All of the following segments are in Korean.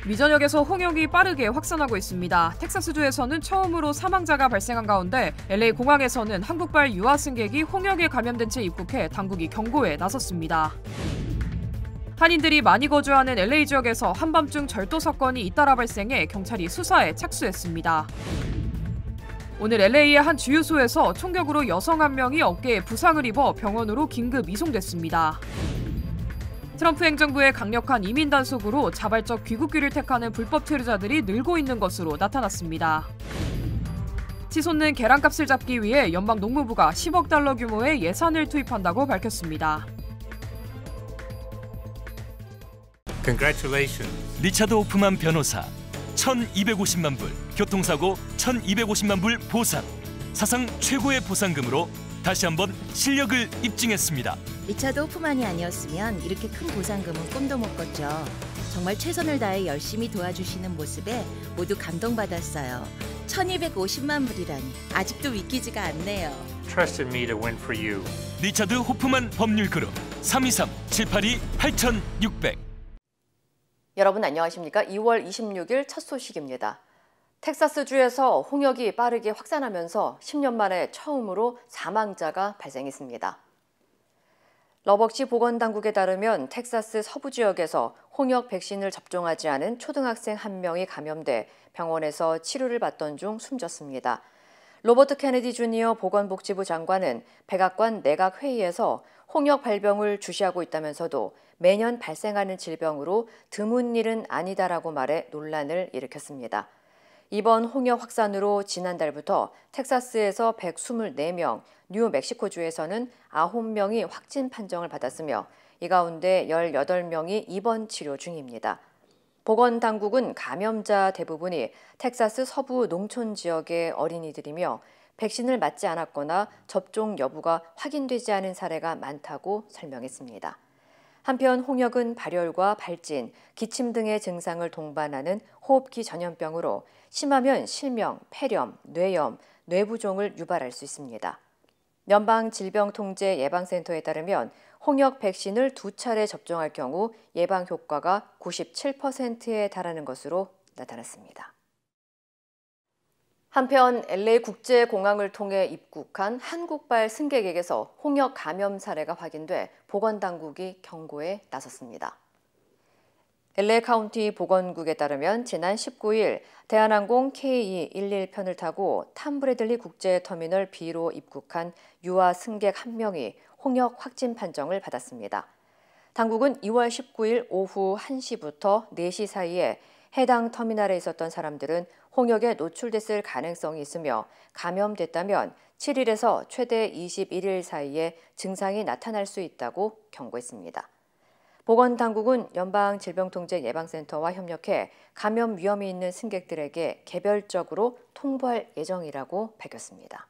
미전역에서 홍역이 빠르게 확산하고 있습니다. 텍사스주에서는 처음으로 사망자가 발생한 가운데 LA 공항에서는 한국발 유아 승객이 홍역에 감염된 채 입국해 당국이 경고에 나섰습니다. 한인들이 많이 거주하는 LA 지역에서 한밤중 절도 사건이 잇따라 발생해 경찰이 수사에 착수했습니다. 오늘 LA의 한 주유소에서 총격으로 여성 한 명이 어깨에 부상을 입어 병원으로 긴급 이송됐습니다. 트럼프 행정부의 강력한 이민 단속으로 자발적 귀국길을 택하는 불법 체류자들이 늘고 있는 것으로 나타났습니다. 치솟는 계란값을 잡기 위해 연방 농무부가 10억 달러 규모의 예산을 투입한다고 밝혔습니다. Congratulations. 리차드 호프만 변호사 1,250만 불, 교통사고 1,250만 불 보상. 사상 최고의 보상금으로 다시 한번 실력을 입증했습니다. 리차드 호프만이 아니었으면 이렇게 큰 보상금은 꿈도 못 꿨죠. 정말 최선을 다해 열심히 도와주시는 모습에 모두 감동받았어요. 1,250만 불이라니 아직도 믿기지가 않네요. Trusted me to win for you. 리차드 호프만 법률그룹 323-782-8600. 여러분 안녕하십니까? 2월 26일 첫 소식입니다. 텍사스주에서 홍역이 빠르게 확산하면서 10년 만에 처음으로 사망자가 발생했습니다. 러벅시 보건당국에 따르면 텍사스 서부 지역에서 홍역 백신을 접종하지 않은 초등학생 한 명이 감염돼 병원에서 치료를 받던 중 숨졌습니다. 로버트 케네디 주니어 보건복지부 장관은 백악관 내각회의에서 홍역 발병을 주시하고 있다면서도 매년 발생하는 질병으로 드문 일은 아니다라고 말해 논란을 일으켰습니다. 이번 홍역 확산으로 지난달부터 텍사스에서 124명, 뉴멕시코주에서는 9명이 확진 판정을 받았으며 이 가운데 18명이 입원 치료 중입니다. 보건당국은 감염자 대부분이 텍사스 서부 농촌 지역의 어린이들이며 백신을 맞지 않았거나 접종 여부가 확인되지 않은 사례가 많다고 설명했습니다. 한편 홍역은 발열과 발진, 기침 등의 증상을 동반하는 호흡기 전염병으로 심하면 실명, 폐렴, 뇌염, 뇌부종을 유발할 수 있습니다. 연방질병통제예방센터에 따르면 홍역 백신을 2차례 접종할 경우 예방 효과가 97%에 달하는 것으로 나타났습니다. 한편 LA 국제공항을 통해 입국한 한국발 승객에게서 홍역 감염 사례가 확인돼 보건당국이 경고에 나섰습니다. LA 카운티 보건국에 따르면 지난 19일 대한항공 KE11편을 타고 탐브래들리 국제터미널 B로 입국한 유아 승객 한 명이 홍역 확진 판정을 받았습니다. 당국은 2월 19일 오후 1시부터 4시 사이에 해당 터미널에 있었던 사람들은 홍역에 노출됐을 가능성이 있으며 감염됐다면 7일에서 최대 21일 사이에 증상이 나타날 수 있다고 경고했습니다. 보건당국은 연방질병통제예방센터와 협력해 감염 위험이 있는 승객들에게 개별적으로 통보할 예정이라고 밝혔습니다.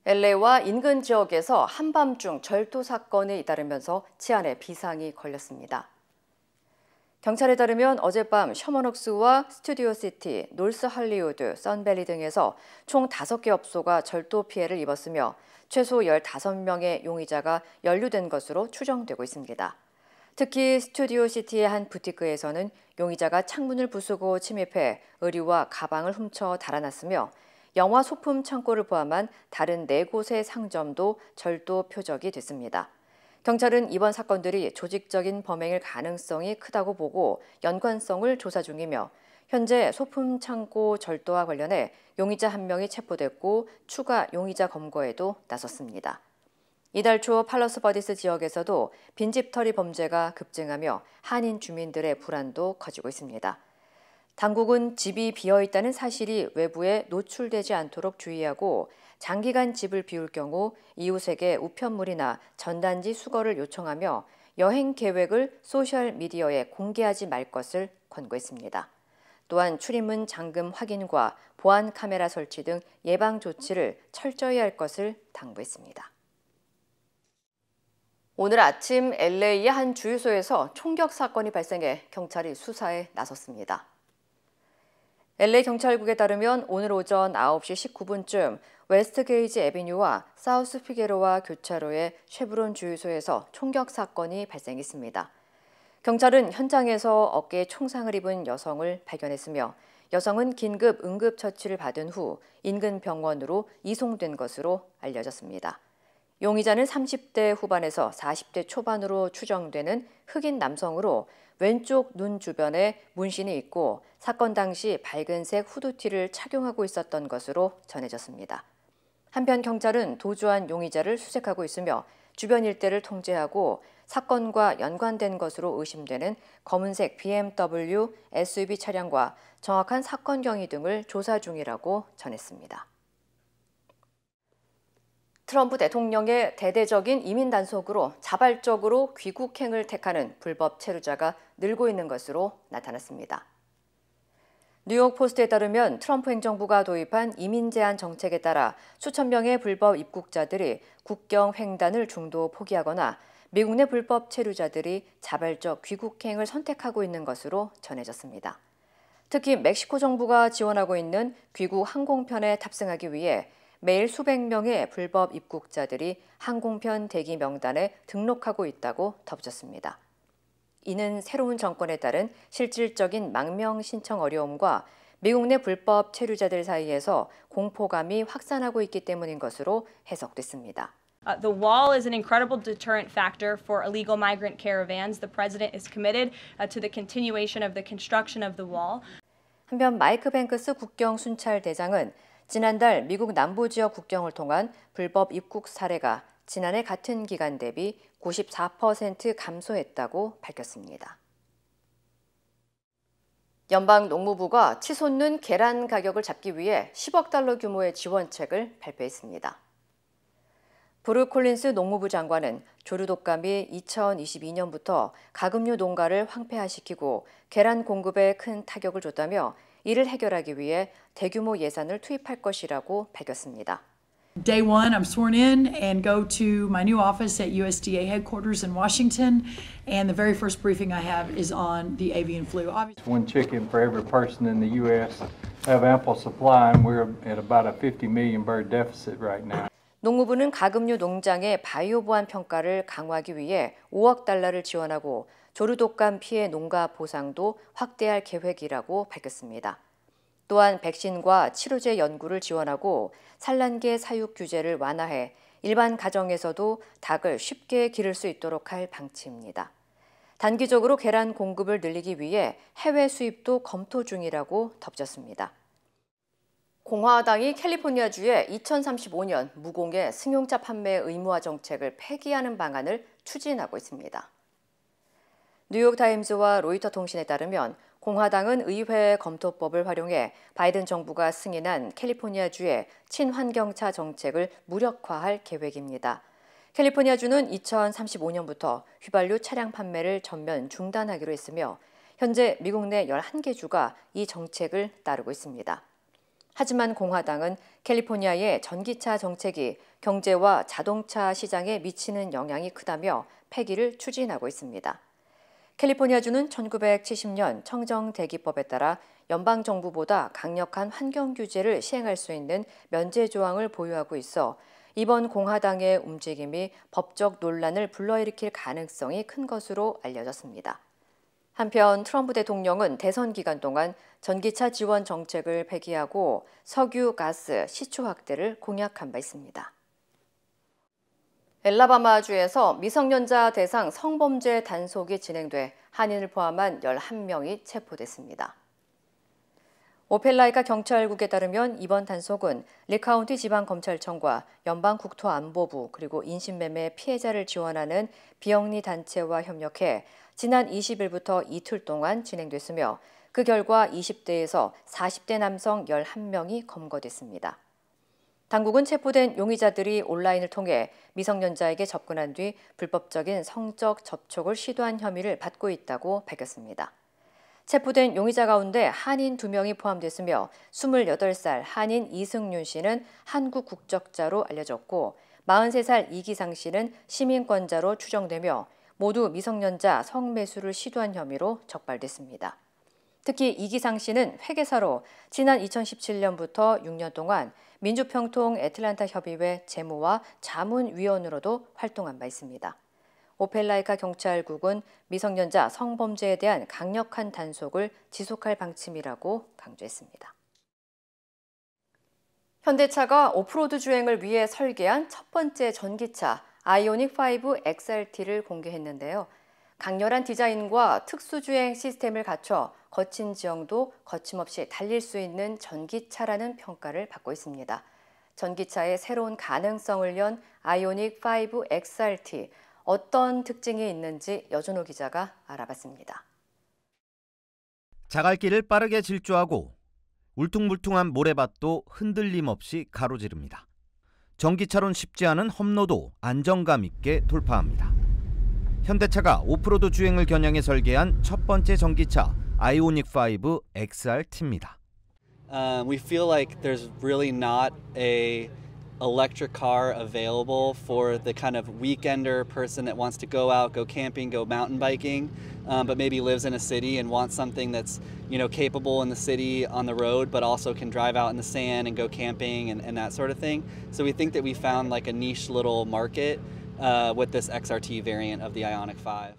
LA와 인근 지역에서 한밤중 절도 사건이 잇따르면서 치안에 비상이 걸렸습니다. 경찰에 따르면 어젯밤 셔먼옥스와 스튜디오시티, 놀스 할리우드, 선밸리 등에서 총 5개 업소가 절도 피해를 입었으며 최소 15명의 용의자가 연루된 것으로 추정되고 있습니다. 특히 스튜디오시티의 한 부티크에서는 용의자가 창문을 부수고 침입해 의류와 가방을 훔쳐 달아났으며 영화 소품 창고를 포함한 다른 4곳의 상점도 절도 표적이 됐습니다. 경찰은 이번 사건들이 조직적인 범행일 가능성이 크다고 보고 연관성을 조사 중이며 현재 소품 창고 절도와 관련해 용의자 한 명이 체포됐고 추가 용의자 검거에도 나섰습니다. 이달 초 팔러스 버디스 지역에서도 빈집털이 범죄가 급증하며 한인 주민들의 불안도 커지고 있습니다. 당국은 집이 비어있다는 사실이 외부에 노출되지 않도록 주의하고 장기간 집을 비울 경우 이웃에게 우편물이나 전단지 수거를 요청하며 여행 계획을 소셜미디어에 공개하지 말 것을 권고했습니다. 또한 출입문 잠금 확인과 보안 카메라 설치 등 예방 조치를 철저히 할 것을 당부했습니다. 오늘 아침 LA의 한 주유소에서 총격 사건이 발생해 경찰이 수사에 나섰습니다. LA 경찰국에 따르면 오늘 오전 9시 19분쯤 웨스트 게이지 애비뉴와 사우스 피게로와 교차로의 쉐브론 주유소에서 총격 사건이 발생했습니다. 경찰은 현장에서 어깨에 총상을 입은 여성을 발견했으며 여성은 긴급 응급처치를 받은 후 인근 병원으로 이송된 것으로 알려졌습니다. 용의자는 30대 후반에서 40대 초반으로 추정되는 흑인 남성으로 왼쪽 눈 주변에 문신이 있고 사건 당시 밝은색 후드티를 착용하고 있었던 것으로 전해졌습니다. 한편 경찰은 도주한 용의자를 수색하고 있으며 주변 일대를 통제하고 사건과 연관된 것으로 의심되는 검은색 BMW SUV 차량과 정확한 사건 경위 등을 조사 중이라고 전했습니다. 트럼프 대통령의 대대적인 이민 단속으로 자발적으로 귀국행을 택하는 불법 체류자가 늘고 있는 것으로 나타났습니다. 뉴욕 포스트에 따르면 트럼프 행정부가 도입한 이민 제한 정책에 따라 수천 명의 불법 입국자들이 국경 횡단을 중도 포기하거나 미국 내 불법 체류자들이 자발적 귀국행을 선택하고 있는 것으로 전해졌습니다. 특히 멕시코 정부가 지원하고 있는 귀국 항공편에 탑승하기 위해 매일 수백 명의 불법 입국자들이 항공편 대기 명단에 등록하고 있다고 덧붙였습니다. 이는 새로운 정권에 따른 실질적인 망명 신청 어려움과 미국 내 불법 체류자들 사이에서 공포감이 확산하고 있기 때문인 것으로 해석됐습니다. The wall is an incredible deterrent factor for illegal migrant caravans. The president is committed to the continuation of the construction of the wall. 한편 마이크 뱅크스 국경 순찰 대장은 지난달 미국 남부 지역 국경을 통한 불법 입국 사례가 지난해 같은 기간 대비 94% 감소했다고 밝혔습니다. 연방 농무부가 치솟는 계란 가격을 잡기 위해 10억 달러 규모의 지원책을 발표했습니다. 브루 콜린스 농무부 장관은 조류 독감이 2022년부터 가금류 농가를 황폐화시키고 계란 공급에 큰 타격을 줬다며 이를 해결하기 위해 대규모 예산을 투입할 것이라고 밝혔습니다. Day one, I'm sworn in and go to my new office at USDA headquarters in Washington, and the very first briefing I have is on the avian flu. One chicken for every person in the U.S. have ample supply, and we're at about a 50 million bird deficit right now. 농무부는 가금류 농장의 바이오 보안 평가를 강화하기 위해 5억 달러를 지원하고 조류 독감 피해 농가 보상도 확대할 계획이라고 밝혔습니다. 또한 백신과 치료제 연구를 지원하고 산란계 사육 규제를 완화해 일반 가정에서도 닭을 쉽게 기를 수 있도록 할 방침입니다. 단기적으로 계란 공급을 늘리기 위해 해외 수입도 검토 중이라고 덧붙였습니다. 공화당이 캘리포니아주에 2035년 무공해 승용차 판매 의무화 정책을 폐기하는 방안을 추진하고 있습니다. 뉴욕타임즈와 로이터 통신에 따르면 공화당은 의회 검토법을 활용해 바이든 정부가 승인한 캘리포니아주의 친환경차 정책을 무력화할 계획입니다. 캘리포니아주는 2035년부터 휘발유 차량 판매를 전면 중단하기로 했으며 현재 미국 내 11개 주가 이 정책을 따르고 있습니다. 하지만 공화당은 캘리포니아의 전기차 정책이 경제와 자동차 시장에 미치는 영향이 크다며 폐기를 추진하고 있습니다. 캘리포니아주는 1970년 청정대기법에 따라 연방정부보다 강력한 환경 규제를 시행할 수 있는 면제 조항을 보유하고 있어 이번 공화당의 움직임이 법적 논란을 불러일으킬 가능성이 큰 것으로 알려졌습니다. 한편 트럼프 대통령은 대선 기간 동안 전기차 지원 정책을 폐기하고 석유, 가스, 시초 확대를 공약한 바 있습니다. 엘라바마주에서 미성년자 대상 성범죄 단속이 진행돼 한인을 포함한 11명이 체포됐습니다. 오펠라이카 경찰국에 따르면 이번 단속은 리카운티 지방검찰청과 연방국토안보부 그리고 인신매매 피해자를 지원하는 비영리 단체와 협력해 지난 20일부터 이틀 동안 진행됐으며 그 결과 20대에서 40대 남성 11명이 검거됐습니다. 당국은 체포된 용의자들이 온라인을 통해 미성년자에게 접근한 뒤 불법적인 성적 접촉을 시도한 혐의를 받고 있다고 밝혔습니다. 체포된 용의자 가운데 한인 2명이 포함됐으며 28살 한인 이승윤 씨는 한국 국적자로 알려졌고 43살 이기상 씨는 시민권자로 추정되며 모두 미성년자 성매수를 시도한 혐의로 적발됐습니다. 특히 이기상 씨는 회계사로 지난 2017년부터 6년 동안 민주평통 애틀랜타 협의회 재무와 자문위원으로도 활동한 바 있습니다. 오펠라이카 경찰국은 미성년자 성범죄에 대한 강력한 단속을 지속할 방침이라고 강조했습니다. 현대차가 오프로드 주행을 위해 설계한 첫 번째 전기차 아이오닉 5 XRT를 공개했는데요. 강렬한 디자인과 특수주행 시스템을 갖춰 거친 지형도 거침없이 달릴 수 있는 전기차라는 평가를 받고 있습니다. 전기차의 새로운 가능성을 연 아이오닉 5 XRT, 어떤 특징이 있는지 여준호 기자가 알아봤습니다. 자갈길을 빠르게 질주하고 울퉁불퉁한 모래밭도 흔들림 없이 가로지릅니다. 전기차론 쉽지 않은 험로도 안정감 있게 돌파합니다. 현대차가 오프로드 주행을 겨냥해 설계한 첫 번째 전기차 아이오닉 5 XRT입니다. We feel like there's really not a electric car available for the kind of weekender person that wants to go out, go camping, go mountain biking, but maybe lives in a city and wants something that's, capable in the city on the road, but also can drive out in the sand and go camping and that sort of thing. So we think that we found like a niche little market with this XRT variant of the Ioniq 5.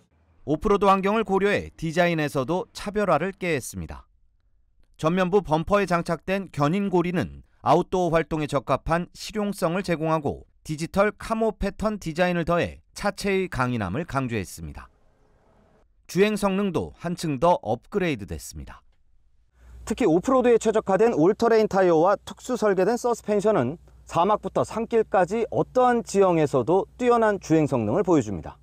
오프로드 환경을 고려해 디자인에서도 차별화를 꾀했습니다. 전면부 범퍼에 장착된 견인고리는 아웃도어 활동에 적합한 실용성을 제공하고 디지털 카모 패턴 디자인을 더해 차체의 강인함을 강조했습니다. 주행 성능도 한층 더 업그레이드됐습니다. 특히 오프로드에 최적화된 올터레인 타이어와 특수 설계된 서스펜션은 사막부터 산길까지 어떠한 지형에서도 뛰어난 주행 성능을 보여줍니다.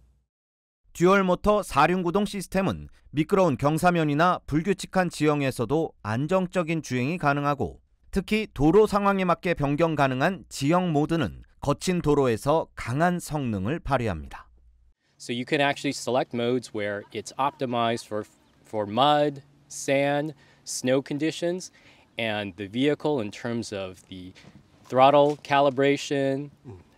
듀얼 모터 4륜구동 시스템은 미끄러운 경사면이나 불규칙한 지형에서도 안정적인 주행이 가능하고 특히 도로 상황에 맞게 변경 가능한 지형 모드는 거친 도로에서 강한 성능을 발휘합니다. So you can actually select modes where it's optimized for mud, sand, snow conditions, and the vehicle in terms of the throttle calibration,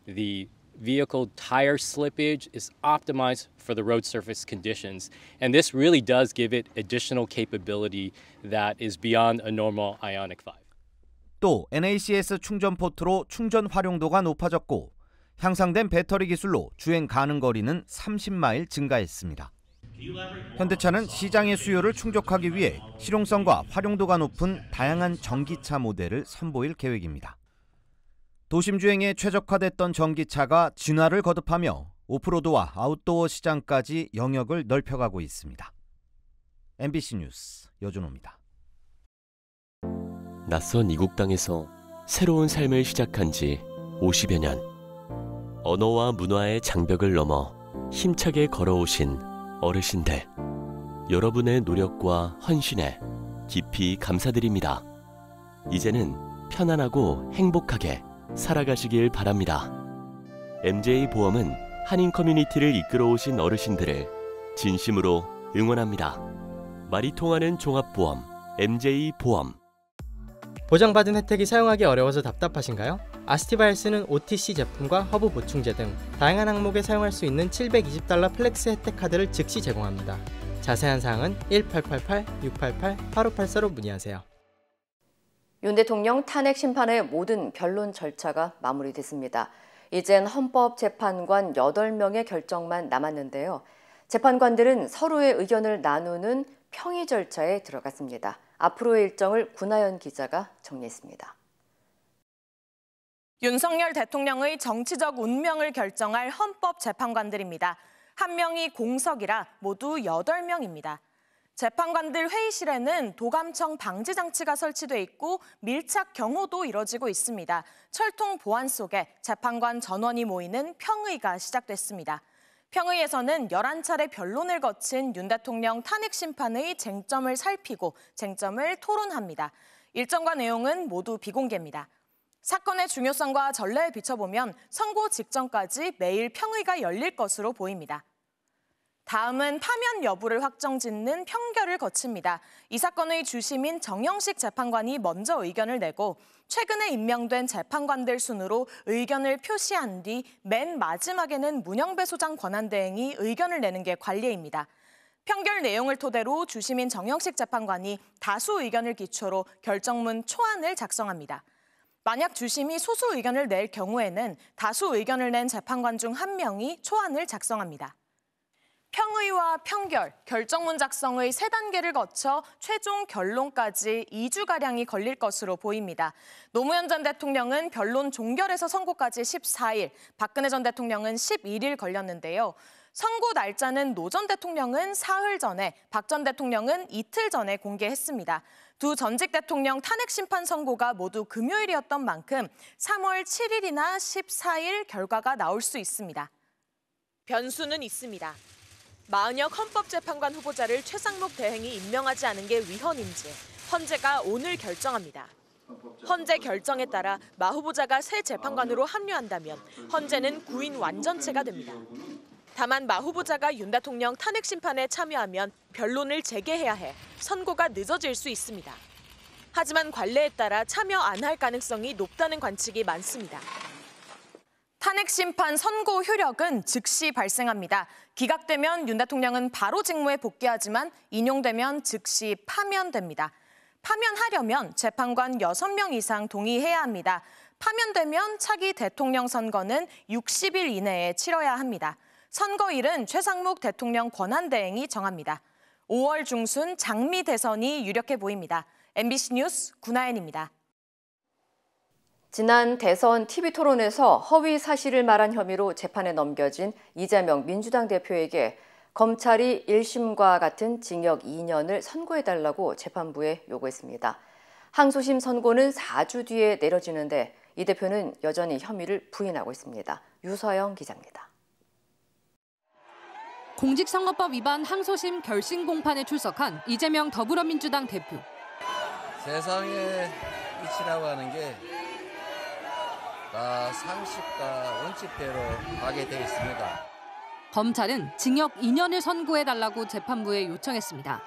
the vehicle tire slippage is optimized for the road surface conditions. And this really does give it additional capability that is beyond a normal Ioniq 5. 또 NACS 충전 포트로 충전 활용도가 높아졌고 향상된 배터리 기술로 주행 가능 거리는 30마일 증가했습니다. 현대차는 시장의 수요를 충족하기 위해 실용성과 활용도가 높은 다양한 전기차 모델을 선보일 계획입니다. 도심 주행에 최적화됐던 전기차가 진화를 거듭하며 오프로드와 아웃도어 시장까지 영역을 넓혀가고 있습니다. MBC 뉴스 여준호입니다. 낯선 이국 땅에서 새로운 삶을 시작한 지 50여 년. 언어와 문화의 장벽을 넘어 힘차게 걸어오신 어르신들. 여러분의 노력과 헌신에 깊이 감사드립니다. 이제는 편안하고 행복하게 살아가시길 바랍니다. MJ보험은 한인 커뮤니티를 이끌어오신 어르신들을 진심으로 응원합니다. 말이 통하는 종합보험 MJ보험. 보장받은 혜택이 사용하기 어려워서 답답하신가요? 아스티바헬스는 OTC 제품과 허브 보충제 등 다양한 항목에 사용할 수 있는 $720 플렉스 혜택 카드를 즉시 제공합니다. 자세한 사항은 1888-688-8584로 문의하세요. 윤 대통령 탄핵 심판의 모든 변론 절차가 마무리됐습니다. 이젠 헌법재판관 8명의 결정만 남았는데요. 재판관들은 서로의 의견을 나누는 평의 절차에 들어갔습니다. 앞으로의 일정을 구나연 기자가 정리했습니다. 윤석열 대통령의 정치적 운명을 결정할 헌법재판관들입니다. 한 명이 공석이라 모두 8명입니다. 재판관들 회의실에는 도감청 방지 장치가 설치돼 있고 밀착 경호도 이뤄지고 있습니다. 철통 보안 속에 재판관 전원이 모이는 평의가 시작됐습니다. 평의에서는 11차례 변론을 거친 윤 대통령 탄핵 심판의 쟁점을 살피고 쟁점을 토론합니다. 일정과 내용은 모두 비공개입니다. 사건의 중요성과 전례에 비춰보면 선고 직전까지 매일 평의가 열릴 것으로 보입니다. 다음은 파면 여부를 확정짓는 평결을 거칩니다. 이 사건의 주심인 정영식 재판관이 먼저 의견을 내고 최근에 임명된 재판관들 순으로 의견을 표시한 뒤 맨 마지막에는 문영배 소장 권한대행이 의견을 내는 게 관례입니다. 평결 내용을 토대로 주심인 정영식 재판관이 다수 의견을 기초로 결정문 초안을 작성합니다. 만약 주심이 소수 의견을 낼 경우에는 다수 의견을 낸 재판관 중 한 명이 초안을 작성합니다. 평의와 평결, 결정문 작성의 3단계를 거쳐 최종 결론까지 2주가량이 걸릴 것으로 보입니다. 노무현 전 대통령은 변론 종결에서 선고까지 14일, 박근혜 전 대통령은 11일 걸렸는데요. 선고 날짜는 노 전 대통령은 사흘 전에, 박 전 대통령은 이틀 전에 공개했습니다. 두 전직 대통령 탄핵 심판 선고가 모두 금요일이었던 만큼 3월 7일이나 14일 결과가 나올 수 있습니다. 변수는 있습니다. 마은혁 헌법재판관 후보자를 최상목 대행이 임명하지 않은 게 위헌인지 헌재가 오늘 결정합니다. 헌재 결정에 따라 마 후보자가 새 재판관으로 합류한다면 헌재는 구인 완전체가 됩니다. 다만 마 후보자가 윤 대통령 탄핵 심판에 참여하면 변론을 재개해야 해 선고가 늦어질 수 있습니다. 하지만 관례에 따라 참여 안 할 가능성이 높다는 관측이 많습니다. 탄핵 심판 선고 효력은 즉시 발생합니다. 기각되면 윤 대통령은 바로 직무에 복귀하지만 인용되면 즉시 파면됩니다. 파면하려면 재판관 6명 이상 동의해야 합니다. 파면되면 차기 대통령 선거는 60일 이내에 치러야 합니다. 선거일은 최상목 대통령 권한대행이 정합니다. 5월 중순 장미 대선이 유력해 보입니다. MBC 뉴스 구나연입니다. 지난 대선 TV토론에서 허위 사실을 말한 혐의로 재판에 넘겨진 이재명 민주당 대표에게 검찰이 1심과 같은 징역 2년을 선고해달라고 재판부에 요구했습니다. 항소심 선고는 4주 뒤에 내려지는데 이 대표는 여전히 혐의를 부인하고 있습니다. 유서영 기자입니다. 공직선거법 위반 항소심 결심 공판에 출석한 이재명 더불어민주당 대표. 세상의 이치라고 하는 게 다 상식과 원칙대로 가게 돼 있습니다. 검찰은 징역 2년을 선고해달라고 재판부에 요청했습니다.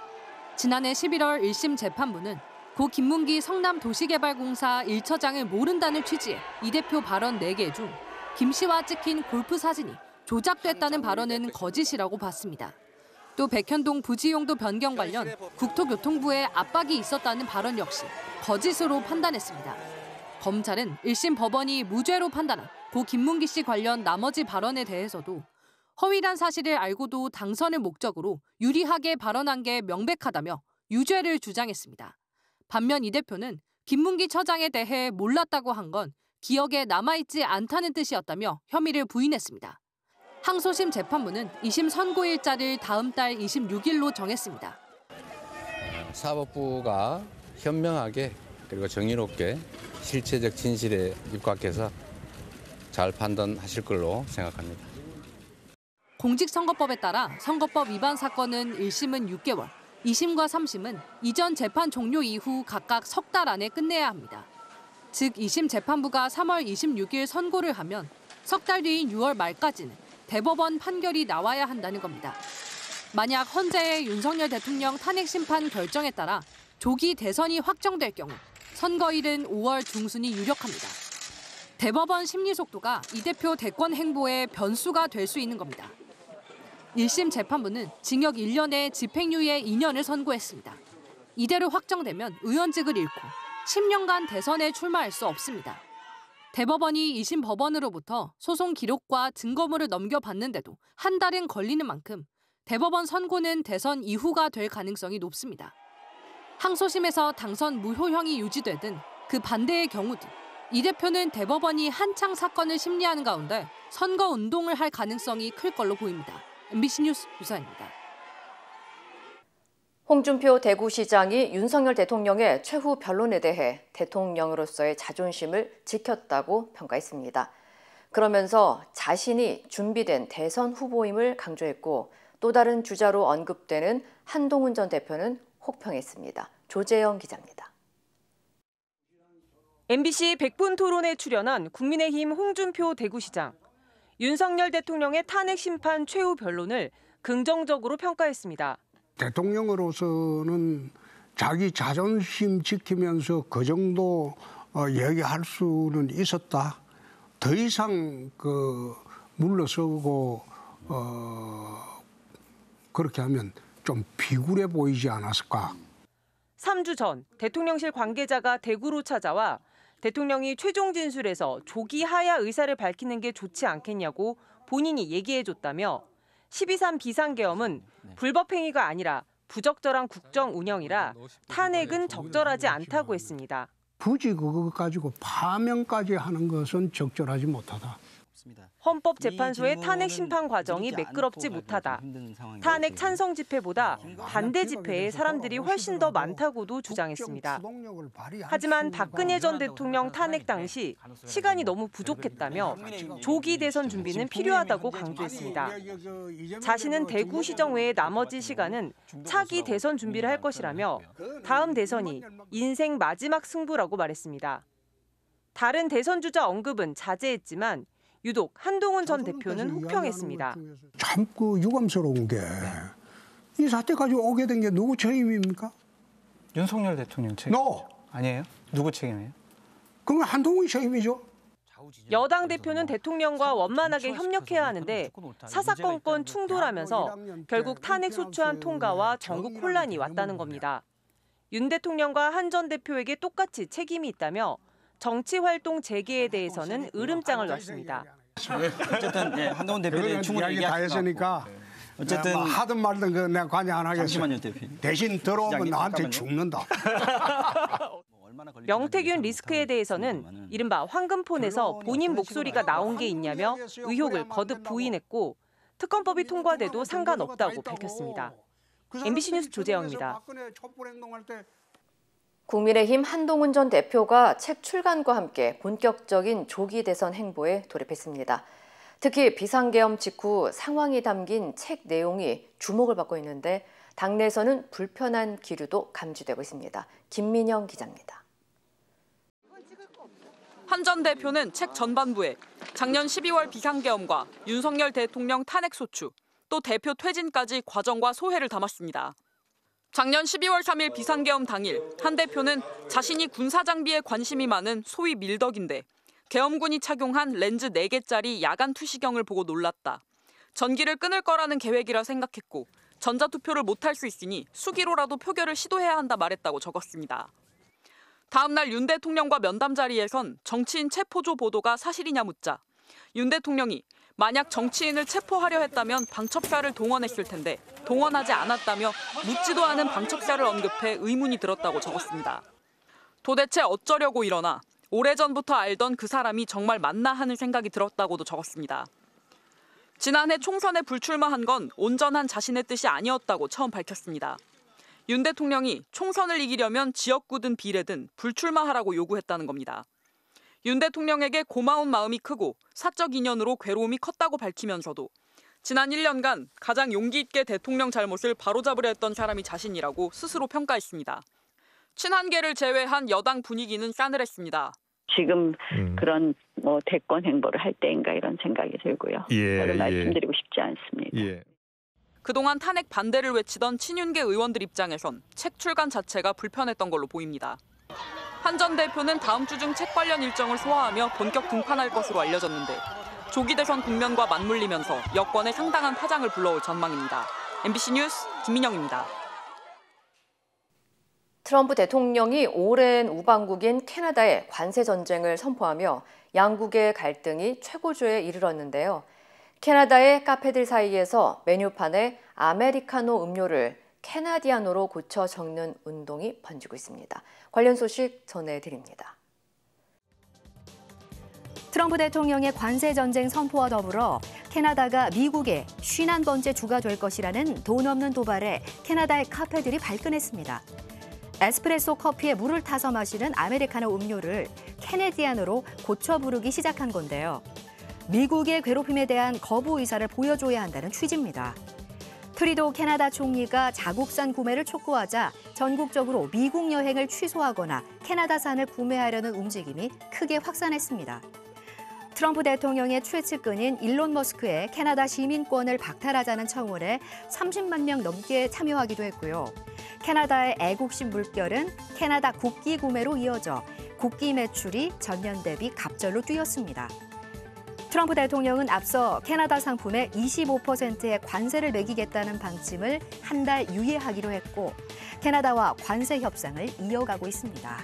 지난해 11월 1심 재판부는 고 김문기 성남도시개발공사 1처장을 모른다는 취지의 이 대표 발언 4개 중 김 씨와 찍힌 골프 사진이 조작됐다는 발언은 거짓이라고 봤습니다. 또 백현동 부지용도 변경 관련 국토교통부에 압박이 있었다는 발언 역시 거짓으로 판단했습니다. 검찰은 1심 법원이 무죄로 판단한 고 김문기 씨 관련 나머지 발언에 대해서도 허위란 사실을 알고도 당선을 목적으로 유리하게 발언한 게 명백하다며 유죄를 주장했습니다. 반면 이 대표는 김문기 처장에 대해 몰랐다고 한 건 기억에 남아있지 않다는 뜻이었다며 혐의를 부인했습니다. 항소심 재판부는 2심 선고일자를 다음 달 26일로 정했습니다. 사법부가 현명하게 그리고 정의롭게 실체적 진실에 입각해서 잘 판단하실 걸로 생각합니다. 공직선거법에 따라 선거법 위반 사건은 1심은 6개월, 2심과 3심은 이전 재판 종료 이후 각각 석 달 안에 끝내야 합니다. 즉 2심 재판부가 3월 26일 선고를 하면 석 달 뒤인 6월 말까지는 대법원 판결이 나와야 한다는 겁니다. 만약 헌재의 윤석열 대통령 탄핵 심판 결정에 따라 조기 대선이 확정될 경우 선거일은 5월 중순이 유력합니다. 대법원 심리 속도가 이 대표 대권 행보의 변수가 될 수 있는 겁니다. 1심 재판부는 징역 1년에 집행유예 2년을 선고했습니다. 이대로 확정되면 의원직을 잃고 10년간 대선에 출마할 수 없습니다. 대법원이 2심 법원으로부터 소송 기록과 증거물을 넘겨받는데도 한 달은 걸리는 만큼 대법원 선고는 대선 이후가 될 가능성이 높습니다. 항소심에서 당선 무효형이 유지되든 그 반대의 경우도 이 대표는 대법원이 한창 사건을 심리하는 가운데 선거운동을 할 가능성이 클 걸로 보입니다. MBC 뉴스 유서입니다. 홍준표 대구시장이 윤석열 대통령의 최후 변론에 대해 대통령으로서의 자존심을 지켰다고 평가했습니다. 그러면서 자신이 준비된 대선 후보임을 강조했고 또 다른 주자로 언급되는 한동훈 전 대표는 혹평했습니다. 조재영 기자입니다. MBC 100분 토론에 출연한 국민의힘 홍준표 대구시장. 윤석열 대통령의 탄핵 심판 최후 변론을 긍정적으로 평가했습니다. 대통령으로서는 자기 자존심 지키면서 그 정도 얘기할 수는 있었다. 더 이상 물러서고 그렇게 하면 좀 비굴해 보이지 않았을까. 3주 전 대통령실 관계자가 대구로 찾아와 대통령이 최종 진술에서 조기 하야 의사를 밝히는 게 좋지 않겠냐고 본인이 얘기해줬다며 12.3 비상계엄은 불법 행위가 아니라 부적절한 국정 운영이라 탄핵은 적절하지 않다고 했습니다. 굳이 그거 가지고 파면까지 하는 것은 적절하지 못하다. 헌법재판소의 탄핵 심판 과정이 매끄럽지 못하다. 탄핵 찬성 집회보다 반대 집회에 사람들이 훨씬 더 많다고도 주장했습니다. 하지만 박근혜 전 대통령 탄핵 당시 시간이 너무 부족했다며 조기 대선 준비는 필요하다고 강조했습니다. 자신은 대구시정 외의 나머지 시간은 차기 대선 준비를 할 것이라며 다음 대선이 인생 마지막 승부라고 말했습니다. 다른 대선 주자 언급은 자제했지만 유독 한동훈 전 대표는 혹평했습니다. 참 그 유감스러운 게 이 사태까지 오게 된 게 누구 책임입니까? 윤석열 대통령 책임. 아니에요? 누구 책임이에요? 그건 한동훈 책임이죠. 여당 대표는 대통령과 원만하게 협력해야 하는데 사사건건 충돌하면서 결국 탄핵 소추안 통과와 전국 혼란이 왔다는 겁니다. 윤 대통령과 한 전 대표에게 똑같이 책임이 있다며 정치 활동 재개에 대해서는 으름장을 놨습니다. 어쨌든 한동훈 대표의 충분히 이야기 다 했으니까 어쨌든 하든 말든 그 내가 관여 안 하겠어. 잠시만요, 대표님. 대신 들어오면 나한테 죽는다. 명태균 리스크에 대해서는 이른바 황금폰에서 본인 목소리가 나온 게 있냐며 의혹을 거듭 부인했고 특검법이 통과돼도 상관없다고 밝혔습니다. MBC 뉴스 조재영입니다. 국민의힘 한동훈 전 대표가 책 출간과 함께 본격적인 조기 대선 행보에 돌입했습니다. 특히 비상계엄 직후 상황이 담긴 책 내용이 주목을 받고 있는데 당내에서는 불편한 기류도 감지되고 있습니다. 김민영 기자입니다. 한 전 대표는 책 전반부에 작년 12월 비상계엄과 윤석열 대통령 탄핵소추, 또 대표 퇴진까지 과정과 소회를 담았습니다. 작년 12월 3일 비상계엄 당일 한 대표는 자신이 군사장비에 관심이 많은 소위 밀덕인데 계엄군이 착용한 렌즈 4개짜리 야간 투시경을 보고 놀랐다. 전기를 끊을 거라는 계획이라 생각했고 전자투표를 못할 수 있으니 수기로라도 표결을 시도해야 한다 말했다고 적었습니다. 다음 날 윤 대통령과 면담 자리에선 정치인 체포조 보도가 사실이냐 묻자 윤 대통령이 만약 정치인을 체포하려 했다면 방첩사를 동원했을 텐데 동원하지 않았다며 묻지도 않은 방첩사를 언급해 의문이 들었다고 적었습니다. 도대체 어쩌려고 이러나 오래전부터 알던 그 사람이 정말 맞나 하는 생각이 들었다고도 적었습니다. 지난해 총선에 불출마한 건 온전한 자신의 뜻이 아니었다고 처음 밝혔습니다. 윤 대통령이 총선을 이기려면 지역구든 비례든 불출마하라고 요구했다는 겁니다. 윤 대통령에게 고마운 마음이 크고 사적 인연으로 괴로움이 컸다고 밝히면서도 지난 1년간 가장 용기 있게 대통령 잘못을 바로잡으려 했던 사람이 자신이라고 스스로 평가했습니다. 친한계를 제외한 여당 분위기는 싸늘했습니다. 지금 그런 대권 행보를 할 때인가 이런 생각이 들고요. 별로 말씀드리고 싶지 않습니다. 그동안 탄핵 반대를 외치던 친윤계 의원들 입장에선 책 출간 자체가 불편했던 걸로 보입니다. 한 전 대표는 다음 주 중 책 관련 일정을 소화하며 본격 등판할 것으로 알려졌는데 조기 대선 국면과 맞물리면서 여권에 상당한 파장을 불러올 전망입니다. MBC 뉴스 김민영입니다. 트럼프 대통령이 오랜 우방국인 캐나다에 관세 전쟁을 선포하며 양국의 갈등이 최고조에 이르렀는데요. 캐나다의 카페들 사이에서 메뉴판에 아메리카노 음료를 캐나디안으로 고쳐 적는 운동이 번지고 있습니다. 관련 소식 전해드립니다. 트럼프 대통령의 관세 전쟁 선포와 더불어 캐나다가 미국의 51번째 주가 될 것이라는 돈 없는 도발에 캐나다의 카페들이 발끈했습니다. 에스프레소 커피에 물을 타서 마시는 아메리카노 음료를 캐네디안으로 고쳐 부르기 시작한 건데요. 미국의 괴롭힘에 대한 거부 의사를 보여줘야 한다는 취지입니다. 트리도 캐나다 총리가 자국산 구매를 촉구하자 전국적으로 미국 여행을 취소하거나 캐나다산을 구매하려는 움직임이 크게 확산했습니다. 트럼프 대통령의 최측근인 일론 머스크의 캐나다 시민권을 박탈하자는 청원에 30만 명 넘게 참여하기도 했고요. 캐나다의 애국심 물결은 캐나다 국기 구매로 이어져 국기 매출이 전년 대비 갑절로 뛰었습니다. 트럼프 대통령은 앞서 캐나다 상품에 25%의 관세를 매기겠다는 방침을 한 달 유예하기로 했고 캐나다와 관세 협상을 이어가고 있습니다.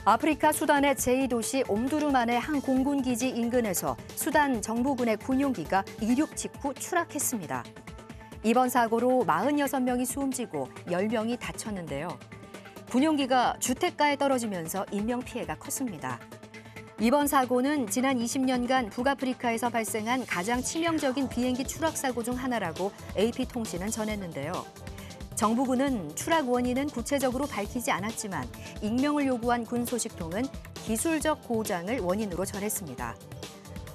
아프리카 수단의 제2도시 옴두르만의 한 공군기지 인근에서 수단 정부군의 군용기가 이륙 직후 추락했습니다. 이번 사고로 46명이 숨지고 10명이 다쳤는데요. 군용기가 주택가에 떨어지면서 인명피해가 컸습니다. 이번 사고는 지난 20년간 북아프리카에서 발생한 가장 치명적인 비행기 추락 사고 중 하나라고 AP통신은 전했는데요. 정부군은 추락 원인은 구체적으로 밝히지 않았지만 익명을 요구한 군 소식통은 기술적 고장을 원인으로 전했습니다.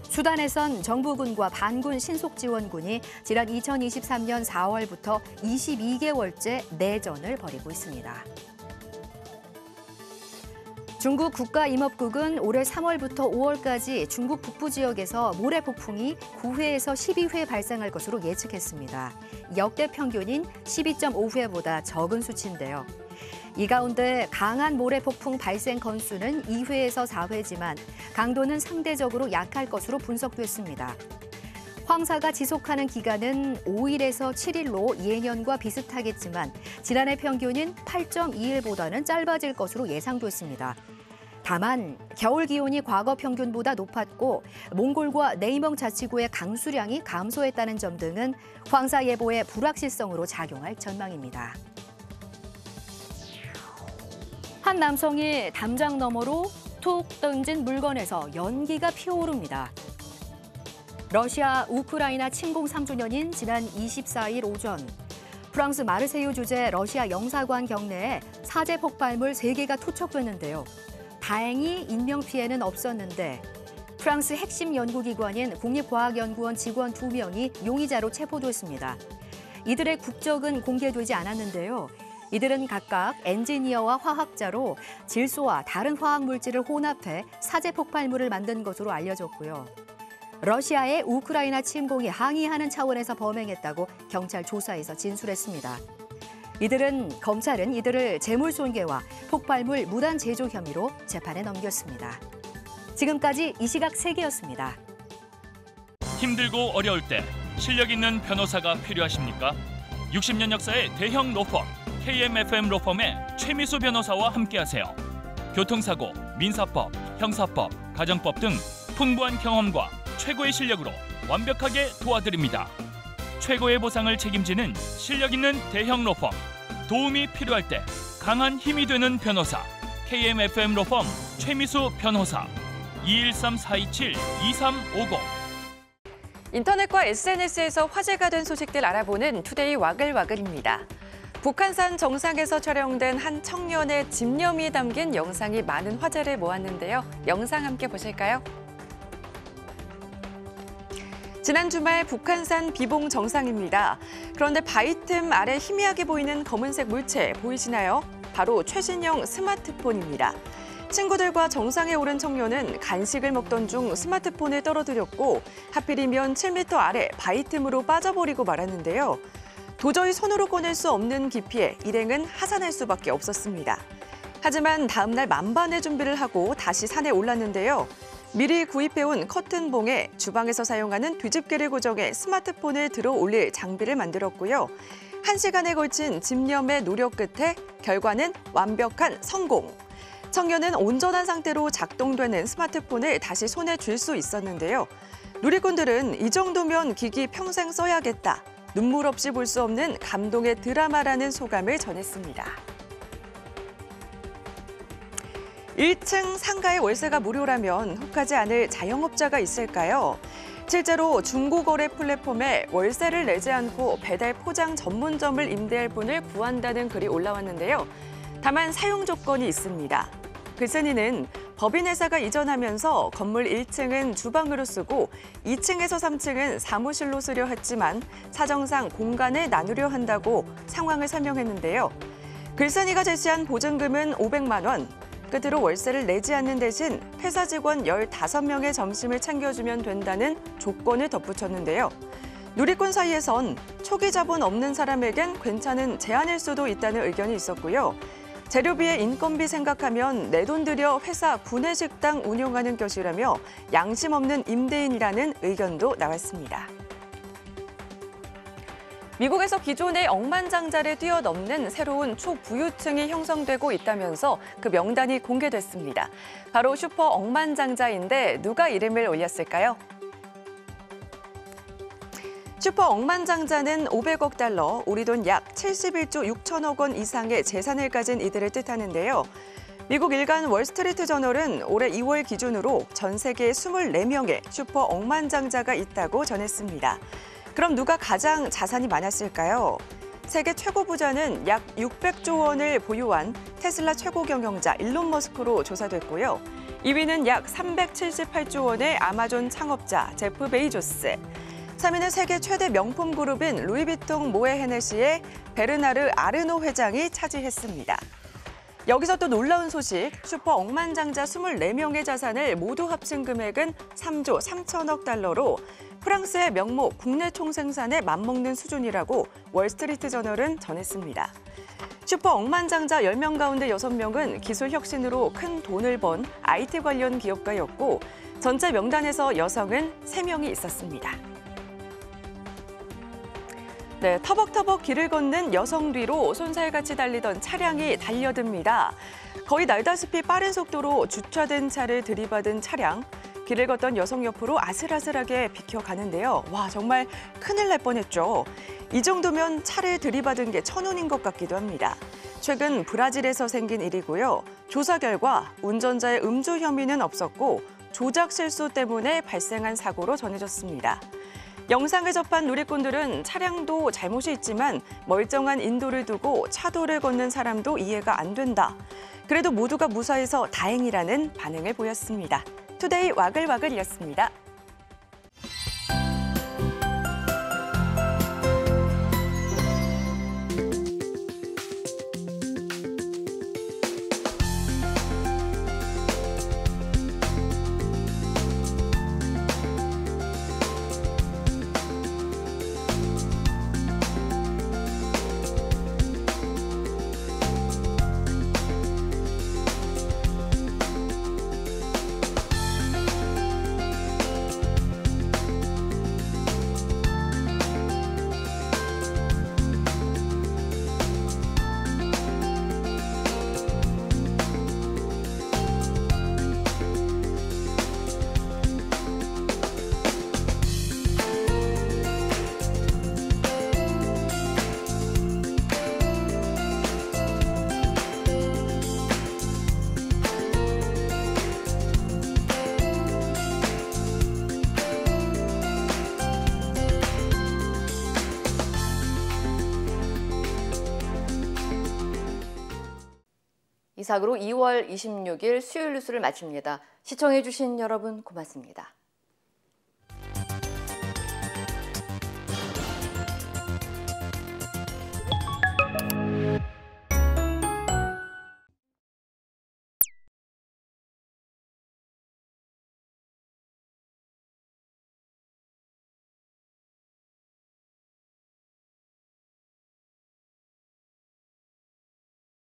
수단에선 정부군과 반군 신속지원군이 지난 2023년 4월부터 22개월째 내전을 벌이고 있습니다. 중국 국가임업국은 올해 3월부터 5월까지 중국 북부 지역에서 모래 폭풍이 9회에서 12회 발생할 것으로 예측했습니다. 역대 평균인 12.5회보다 적은 수치인데요. 이 가운데 강한 모래 폭풍 발생 건수는 2회에서 4회지만 강도는 상대적으로 약할 것으로 분석됐습니다. 황사가 지속하는 기간은 5일에서 7일로 예년과 비슷하겠지만 지난해 평균인 8.2일보다는 짧아질 것으로 예상됐습니다. 다만 겨울 기온이 과거 평균보다 높았고 몽골과 네이멍 자치구의 강수량이 감소했다는 점 등은 황사 예보의 불확실성으로 작용할 전망입니다. 한 남성이 담장 너머로 툭 던진 물건에서 연기가 피어오릅니다. 러시아 우크라이나 침공 3주년인 지난 24일 오전 프랑스 마르세유 주재 러시아 영사관 경내에 사제 폭발물 3개가 투척됐는데요. 다행히 인명피해는 없었는데 프랑스 핵심 연구기관인 국립과학연구원 직원 2명이 용의자로 체포됐습니다. 이들의 국적은 공개되지 않았는데요. 이들은 각각 엔지니어와 화학자로 질소와 다른 화학물질을 혼합해 사제 폭발물을 만든 것으로 알려졌고요. 러시아의 우크라이나 침공에 항의하는 차원에서 범행했다고 경찰 조사에서 진술했습니다. 검찰은 이들을 재물손괴와 폭발물 무단 제조 혐의로 재판에 넘겼습니다. 지금까지 이 시각 세계였습니다. 힘들고 어려울 때 실력 있는 변호사가 필요하십니까? 60년 역사의 대형 로펌 KMFM 로펌의 최미수 변호사와 함께하세요. 교통사고, 민사법, 형사법, 가정법 등 풍부한 경험과 최고의 실력으로 완벽하게 도와드립니다. 최고의 보상을 책임지는 실력 있는 대형 로펌, 도움이 필요할 때 강한 힘이 되는 변호사, KMFM 로펌 최미수 변호사, 213-427-2350. 인터넷과 SNS에서 화제가 된 소식들 알아보는 투데이 와글와글입니다. 북한산 정상에서 촬영된 한 청년의 집념이 담긴 영상이 많은 화제를 모았는데요. 영상 함께 보실까요? 지난 주말 북한산 비봉 정상입니다. 그런데 바위 틈 아래 희미하게 보이는 검은색 물체 보이시나요? 바로 최신형 스마트폰입니다. 친구들과 정상에 오른 청년은 간식을 먹던 중 스마트폰을 떨어뜨렸고 하필이면 7m 아래 바위 틈으로 빠져버리고 말았는데요. 도저히 손으로 꺼낼 수 없는 깊이에 일행은 하산할 수밖에 없었습니다. 하지만 다음 날 만반의 준비를 하고 다시 산에 올랐는데요. 미리 구입해온 커튼봉에 주방에서 사용하는 뒤집개를 고정해 스마트폰을 들어 올릴 장비를 만들었고요. 1시간에 걸친 집념의 노력 끝에 결과는 완벽한 성공. 청년은 온전한 상태로 작동되는 스마트폰을 다시 손에 쥘 수 있었는데요. 누리꾼들은 이 정도면 기기 평생 써야겠다. 눈물 없이 볼 수 없는 감동의 드라마라는 소감을 전했습니다. 1층 상가의 월세가 무료라면 혹하지 않을 자영업자가 있을까요? 실제로 중고거래 플랫폼에 월세를 내지 않고 배달 포장 전문점을 임대할 분을 구한다는 글이 올라왔는데요. 다만 사용 조건이 있습니다. 글쓴이는 법인회사가 이전하면서 건물 1층은 주방으로 쓰고 2층에서 3층은 사무실로 쓰려 했지만 사정상 공간을 나누려 한다고 상황을 설명했는데요. 글쓴이가 제시한 보증금은 500만 원. 끝으로 월세를 내지 않는 대신 회사 직원 15명의 점심을 챙겨주면 된다는 조건을 덧붙였는데요. 누리꾼 사이에선 초기 자본 없는 사람에겐 괜찮은 제안일 수도 있다는 의견이 있었고요. 재료비에 인건비 생각하면 내 돈 들여 회사 구내식당 운영하는 것이라며 양심 없는 임대인이라는 의견도 나왔습니다. 미국에서 기존의 억만장자를 뛰어넘는 새로운 초부유층이 형성되고 있다면서 그 명단이 공개됐습니다. 바로 슈퍼 억만장자인데 누가 이름을 올렸을까요? 슈퍼 억만장자는 500억 달러, 우리 돈 약 71조 6천억 원 이상의 재산을 가진 이들을 뜻하는데요. 미국 일간 월스트리트 저널은 올해 2월 기준으로 전 세계 24명의 슈퍼 억만장자가 있다고 전했습니다. 그럼 누가 가장 자산이 많았을까요? 세계 최고 부자는 약 600조 원을 보유한 테슬라 최고 경영자 일론 머스크로 조사됐고요. 2위는 약 378조 원의 아마존 창업자 제프 베이조스. 3위는 세계 최대 명품 그룹인 루이비통 모에 헤네시의 베르나르 아르노 회장이 차지했습니다. 여기서 또 놀라운 소식, 슈퍼 억만장자 24명의 자산을 모두 합친 금액은 3조 3천억 달러로 프랑스의 명모 국내 총생산에 맞먹는 수준이라고 월스트리트 저널은 전했습니다. 슈퍼 억만장자 10명 가운데 6명은 기술 혁신으로 큰 돈을 번 IT 관련 기업가였고 전체 명단에서 여성은 3명이 있었습니다. 네, 터벅터벅 길을 걷는 여성 뒤로 손살같이 달리던 차량이 달려듭니다. 거의 날다시피 빠른 속도로 주차된 차를 들이받은 차량. 길을 걷던 여성 옆으로 아슬아슬하게 비켜가는데요. 와, 정말 큰일 날 뻔했죠. 이 정도면 차를 들이받은 게 천운인 것 같기도 합니다. 최근 브라질에서 생긴 일이고요. 조사 결과 운전자의 음주 혐의는 없었고 조작 실수 때문에 발생한 사고로 전해졌습니다. 영상을 접한 누리꾼들은 차량도 잘못이 있지만 멀쩡한 인도를 두고 차도를 걷는 사람도 이해가 안 된다. 그래도 모두가 무사해서 다행이라는 반응을 보였습니다. 투데이 와글와글이었습니다. 이상으로 2월 26일 수요일 뉴스를 마칩니다. 시청해주신 여러분 고맙습니다.